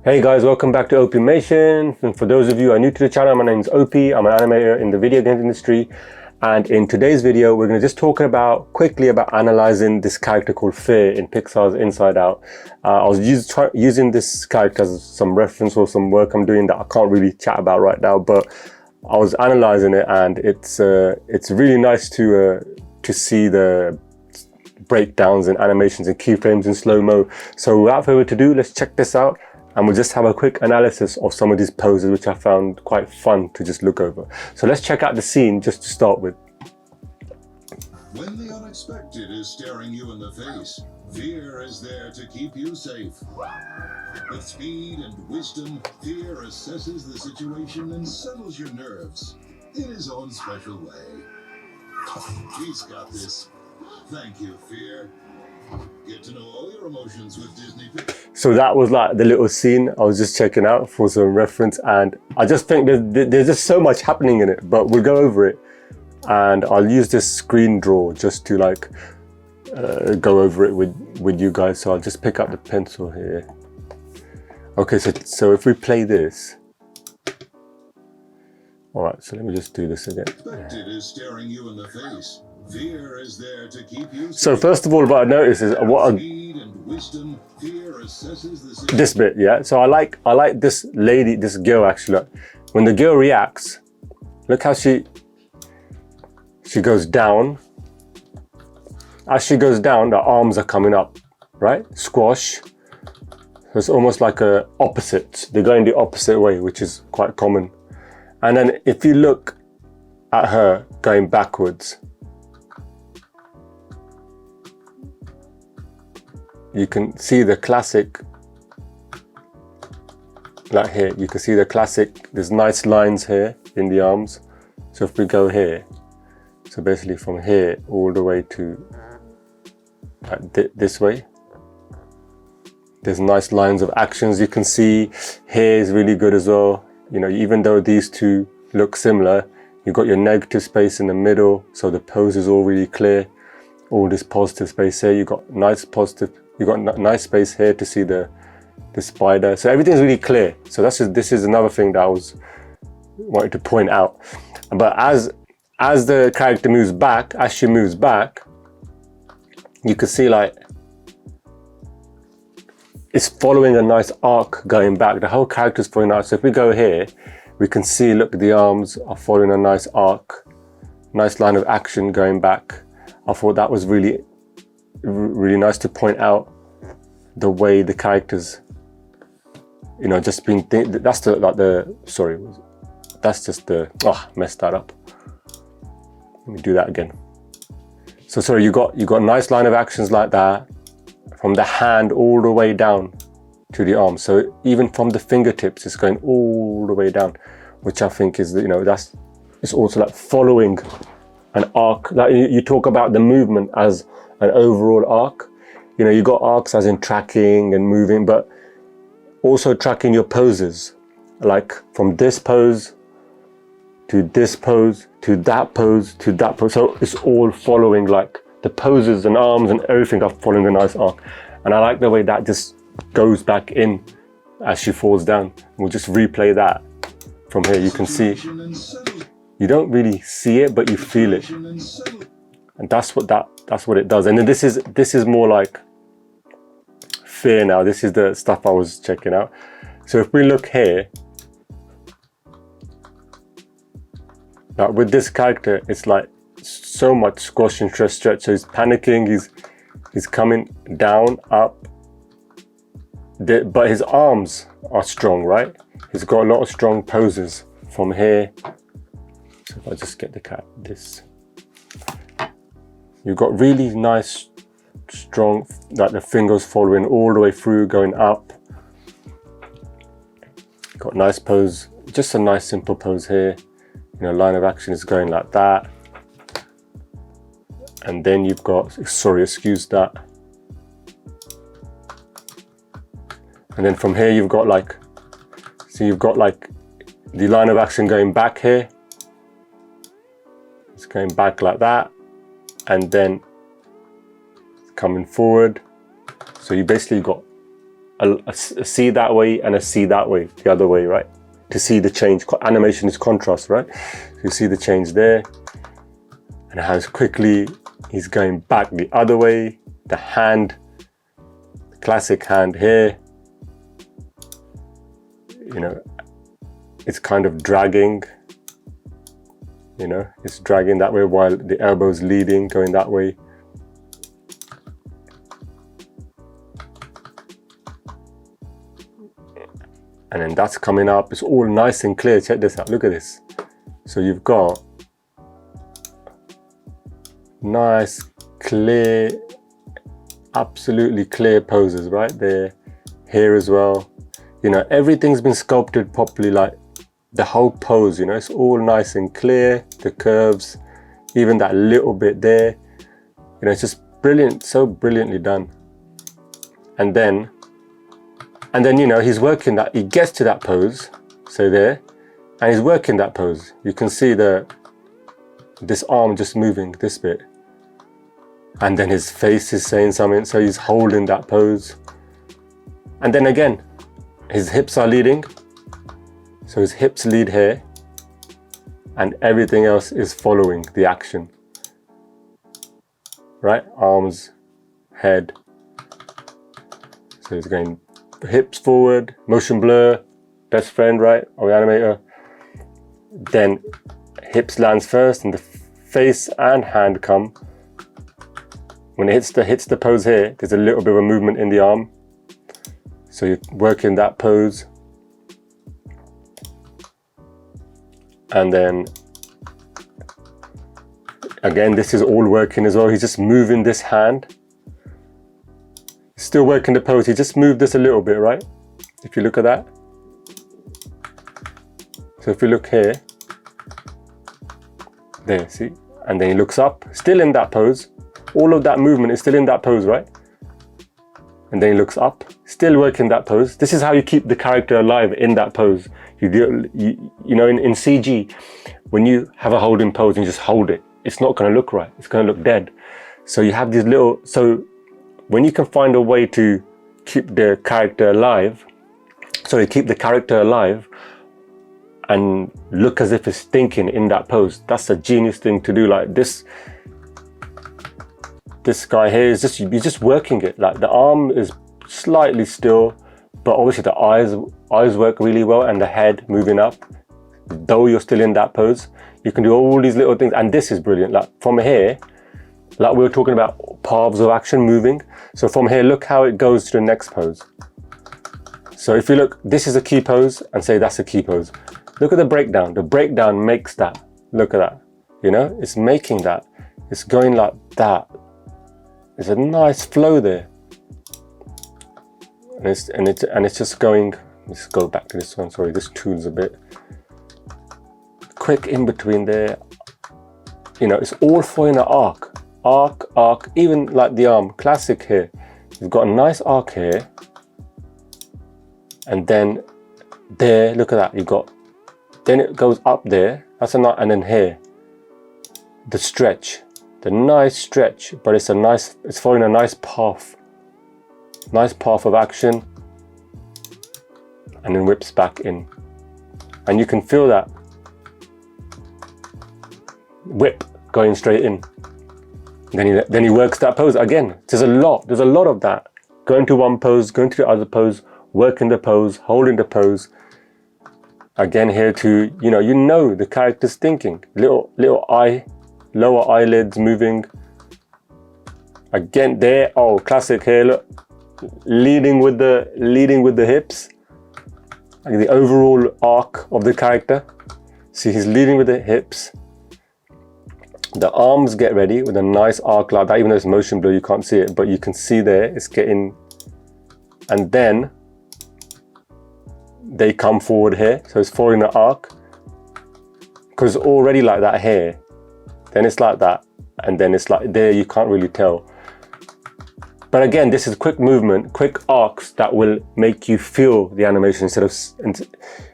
Hey guys, welcome back to Opimation. And for those of you who are new to the channel, my name is Opie. I'm an animator in the video games industry. And in today's video, we're going to just talk quickly about analyzing this character called Fear in Pixar's Inside Out. I was using this character as some reference for some work I'm doing that I can't really chat about right now, but I was analyzing it, and it's really nice to see the breakdowns and animations and keyframes in slow-mo. So without further ado, let's check this out. And we'll just have a quick analysis of some of these poses, which I found quite fun to just look over. So let's check out the scene just to start with. When the unexpected is staring you in the face, fear is there to keep you safe. With speed and wisdom, fear assesses the situation and settles your nerves in his own special way. He's got this. Thank you, Fear. Get to know all your emotions with Disney Pixar. So that was like the little scene I was just checking out for some reference, and I just think there's just so much happening in it, but we'll go over it. And I'll use this screen draw just to like go over it with you guys. So I'll just pick up the pencil here. Okay, so if we play this. All right, so let me just do this again. Unexpected is staring you in the face. Fear is there to keep you safe. So first of all, what I noticed is Speed and wisdom, fear assesses the situation. this bit, yeah. So I like this lady, this girl actually. When the girl reacts, look how she goes down. As she goes down, the arms are coming up, right? Squash. So it's almost like a opposite. They're going the opposite way, which is quite common. And then if you look at her going backwards, you can see the classic, like here, you can see the classic, there's nice lines here in the arms. So if we go here, so basically from here all the way to like this way, there's nice lines of actions. You can see here is really good as well. You know, even though these two look similar, you've got your negative space in the middle, so the pose is all really clear. All this positive space here, you've got nice nice space here to see the spider. So everything's really clear. So this is another thing that I wanted to point out. But as the character moves back, as she moves back, you can see like it's following a nice arc going back. The whole character's following out. So if we go here, we can see, look, the arms are following a nice arc, nice line of action going back. I thought that was really nice to point out the way the characters, you know, just being, that's just the, messed that up. Let me do that again. So sorry, you got a nice line of actions like that, from the hand all the way down to the arm. So even from the fingertips, it's going all the way down, which I think is, you know, it's also like following an arc. Like you talk about the movement as an overall arc. You know, you got arcs as in tracking and moving, but also tracking your poses, like from this pose to this pose to that pose to that pose. So it's all following, like the poses and arms and everything are following a nice arc. And I like the way that just goes back in as she falls down. We'll just replay that from here. You can see, you don't really see it, but you feel it. And that's what it does. And then this is more like Fear now. This is the stuff I was checking out. So if we look here, now with this character, it's like so much squash and stretch. So he's panicking, he's coming down, up, but his arms are strong, right? He's got a lot of strong poses from here. So if I just get this, you've got really nice, strong, like the fingers following all the way through, going up. Got nice pose, just a nice simple pose here. You know, line of action is going like that. And then you've got, sorry, excuse that. And then from here you've got like, so you've got like the line of action going back here. It's going back like that. And then coming forward. So you basically got a C that way and a C that way, the other way, right? To see the change. Animation is contrast, right? So you see the change there, and how quickly he's going back the other way. The hand, classic hand here, you know, it's kind of dragging, you know, it's dragging that way while the elbow's leading, going that way. And then that's coming up. It's all nice and clear. Check this out. Look at this. So you've got nice, clear, absolutely clear poses right there. Here as well. You know, everything's been sculpted properly, like the whole pose, you know, it's all nice and clear. The curves, even that little bit there. You know, it's just brilliant, so brilliantly done. And then, you know, he's working that, he gets to that pose, so there, and he's working that pose. You can see this arm just moving, this bit. And then his face is saying something, so he's holding that pose. And then again, his hips are leading, so his hips lead here, and everything else is following the action. Right? Arms, head. So he's going hips forward, motion blur, best friend, right? Or Animator. Then hips lands first, and the face and hand come. When it hits the pose here, there's a little bit of a movement in the arm. So you're working that pose. And then again, this is all working as well. He's just moving this hand. Still working the pose. He just moved this a little bit, right? If you look at that. So if you look here, there, see? And then he looks up, still in that pose. All of that movement is still in that pose, right? And then he looks up, still working that pose. This is how you keep the character alive in that pose. You know, in CG, when you have a holding pose and you just hold it, it's not going to look right. It's going to look dead. So you have these little, so when you can find a way to keep the character alive, keep the character alive and look as if it's thinking in that pose, that's a genius thing to do. Like this guy here is just, you're just working it. Like the arm is slightly still, but obviously the eyes work really well, and the head moving up, though you're still in that pose. You can do all these little things, and this is brilliant. Like from here, like we were talking about paths of action moving. So from here, look how it goes to the next pose. So if you look, this is a key pose, and say that's a key pose. Look at the breakdown. The breakdown makes that. Look at that. You know, it's making that. It's going like that. There's a nice flow there. And it's just going, let's go back to this one, sorry, this tool's a bit quick in between there. You know, it's all following an arc, even like the arm, classic here. You've got a nice arc here. And then there, look at that, you've got, then it goes up there, that's a nice, and then here, the stretch, the nice stretch, but it's following a nice path of action, and then whips back in. And you can feel that whip going straight in. Then he works that pose again. There's a lot of that. Going to one pose, going to the other pose, working the pose, holding the pose. Again here to, you know the character's thinking. Little lower eyelids moving. Again there, oh, classic here, look. Leading with the hips. Like the overall arc of the character. See, he's leading with the hips. The arms get ready with a nice arc like that, even though it's motion blur, you can't see it, but you can see there, it's getting, and then they come forward here, so it's following the arc, because it's already like that here, then it's like that, and then it's like there, you can't really tell. But again, this is quick movement, quick arcs that will make you feel the animation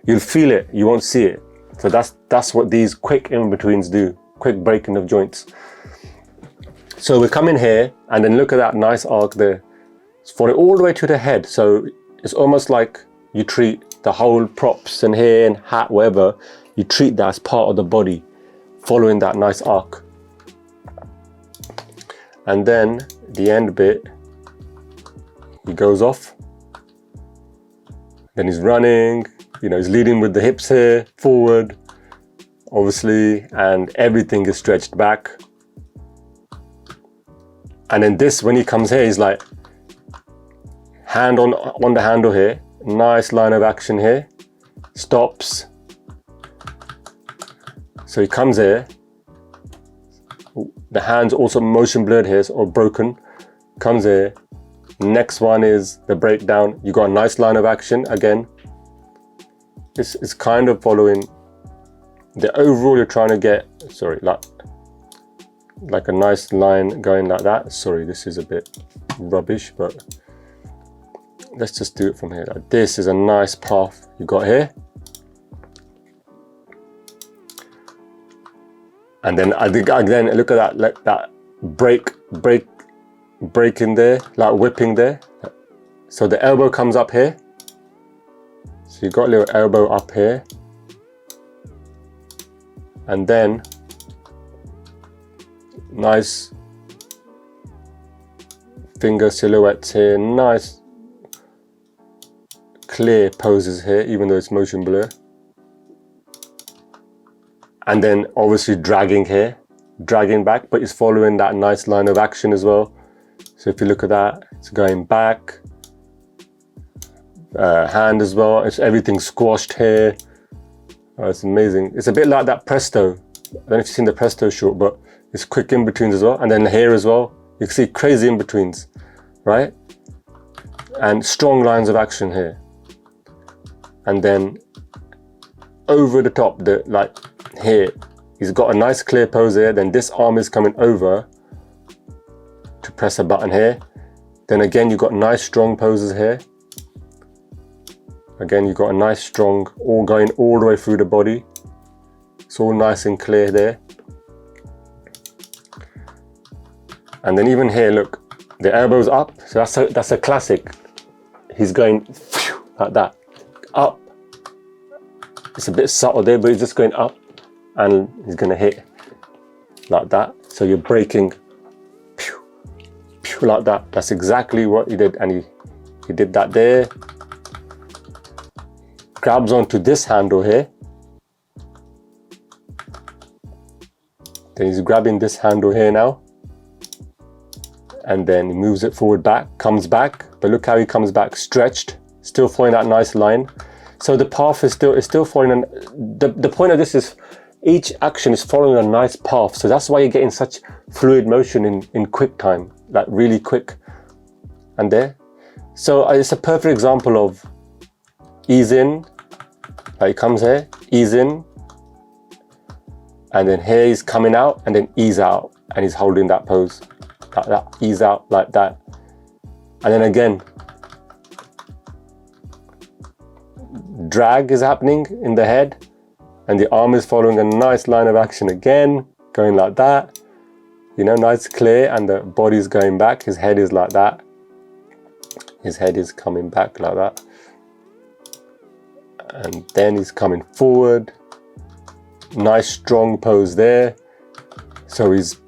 you'll feel it, you won't see it. So that's what these quick in-betweens do. Quick breaking of joints. So we come in here, and then look at that nice arc there. It's following all the way to the head. So it's almost like you treat the whole props and hair and hat, whatever, you treat that as part of the body, following that nice arc. And then the end bit, he goes off. Then he's running, you know, he's leading with the hips here, forward, obviously, and everything is stretched back. And then this, when he comes here, he's like, hand on the handle here, nice line of action here, stops. So he comes here, the hand's also motion blurred here, or broken, comes here. Next one is the breakdown. You got a nice line of action again. This is kind of following the overall you're trying to get, sorry, like a nice line going like that. Sorry, this is a bit rubbish, but let's just do it from here. Like this is a nice path you got here. And then I think again, look at that, like that break in there, like whipping there. So the elbow comes up here. So you got a little elbow up here. And then nice finger silhouettes here, nice clear poses here, even though it's motion blur. And then obviously dragging here, dragging back, but it's following that nice line of action as well. So if you look at that, it's going back, hand as well, it's everything squashed here. Oh, it's amazing. It's a bit like that Presto. I don't know if you've seen the Presto short, but it's quick in-betweens as well. And then here as well, you can see crazy in-betweens, right? And strong lines of action here. And then over the top, like here, he's got a nice clear pose here. Then this arm is coming over to press a button here. Then again, you've got nice strong poses here. Again, you've got a nice strong, all going all the way through the body. It's all nice and clear there. And then even here, look, the elbow's up. So that's a classic. He's going like that, up. It's a bit subtle there, but he's just going up and he's gonna hit like that. So you're breaking like that. That's exactly what he did. And he did that there. Grabs onto this handle here. Then he's grabbing this handle here now. And then he moves it forward back, comes back. But look how he comes back, stretched, still following that nice line. So the path is still following. The point of this is each action is following a nice path. So that's why you're getting such fluid motion in quick time, like really quick. And there. So it's a perfect example of ease in, like he comes here, ease in, and then here he's coming out, and then ease out, and he's holding that pose, like that, ease out, like that. And then again, drag is happening in the head, and the arm is following a nice line of action again, going like that, you know, nice clear, and the body's going back, his head is like that, his head is coming back like that. And then he's coming forward, nice strong pose there. So he's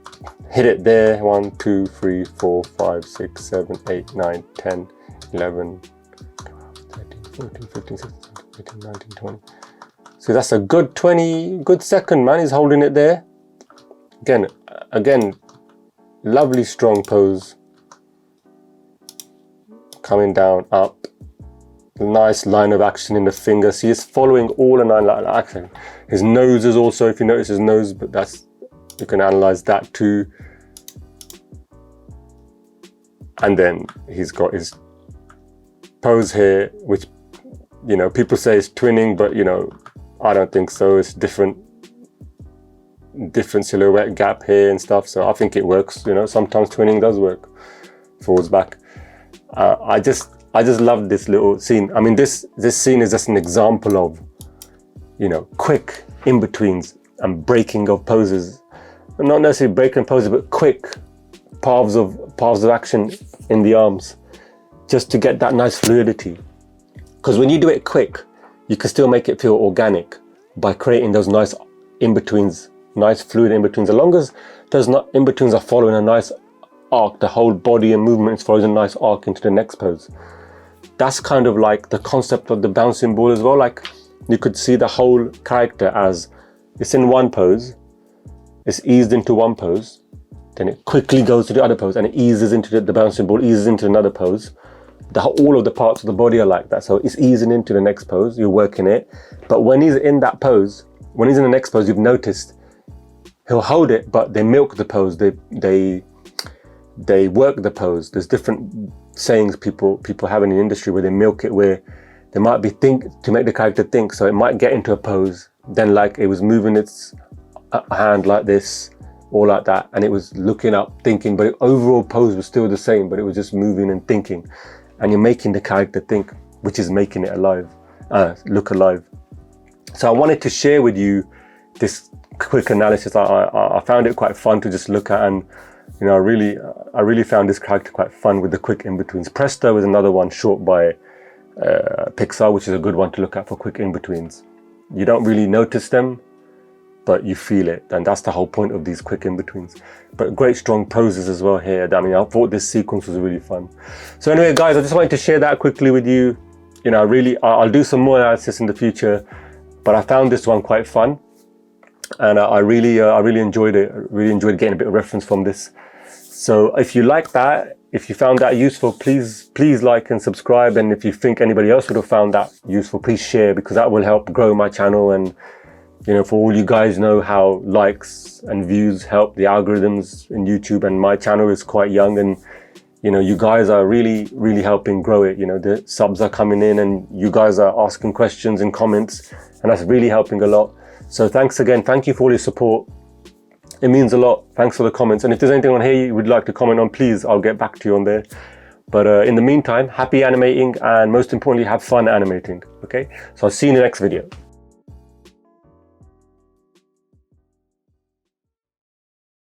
hit it there, 1, 2, 3, 4, 5, 6, 7, 8, 9, 10, 11, 13, 14, 15, 16, 17, 18, 19, 20. So that's a good 20, good second, man. He's holding it there. Again, lovely strong pose. Coming down, up. Nice line of action in the finger. See, he's following all the line of action. His nose is also, if you notice his nose, but that's, you can analyze that too. And then he's got his pose here, which, you know, people say it's twinning, but you know, I don't think so. It's different silhouette gap here and stuff. So I think it works, you know, sometimes twinning does work, forwards, back. I just love this little scene. I mean, this scene is just an example of, you know, quick in-betweens and breaking of poses. Not necessarily breaking poses, but quick paths of action in the arms, just to get that nice fluidity. Because when you do it quick, you can still make it feel organic by creating those nice in-betweens, nice fluid in-betweens. As long as those in-betweens are following a nice arc, the whole body and movement follows a nice arc into the next pose. That's kind of like the concept of the bouncing ball as well. Like you could see the whole character as it's in one pose, it's eased into one pose, then it quickly goes to the other pose and it eases into the bouncing ball, eases into another pose. All of the parts of the body are like that. So it's easing into the next pose, you're working it. But when he's in that pose, when he's in the next pose, you've noticed he'll hold it, but they milk the pose, they work the pose. There's different sayings people have in the industry where they milk it, where they might be to make the character think. So it might get into a pose, then like it was moving its hand like this or like that, and it was looking up, thinking, but the overall pose was still the same, but it was just moving and thinking. And you're making the character think, which is making it alive, look alive. So I wanted to share with you this quick analysis. I found it quite fun to just look at, and you know, I really found this character quite fun with the quick in-betweens. Presto is another one shot by Pixar, which is a good one to look at for quick in-betweens. You don't really notice them, but you feel it, and that's the whole point of these quick in-betweens. But great strong poses as well here. I mean, I thought this sequence was really fun. So anyway, guys, I just wanted to share that quickly with you. You know, I'll do some more analysis in the future, but I found this one quite fun, and I really enjoyed it. I really enjoyed getting a bit of reference from this. So if you like that, if you found that useful, please like and subscribe. And if you think anybody else would have found that useful, please share, because that will help grow my channel. And you know, for all you guys know how likes and views help the algorithms in YouTube, and my channel is quite young, and you know, you guys are really helping grow it. You know, the subs are coming in and you guys are asking questions and comments, and that's really helping a lot. So thanks again. Thank you for all your support. It means a lot. Thanks for the comments. And if there's anything on here you would like to comment on, please, I'll get back to you on there. But in the meantime, happy animating, and most importantly, have fun animating. Okay, so I'll see you in the next video.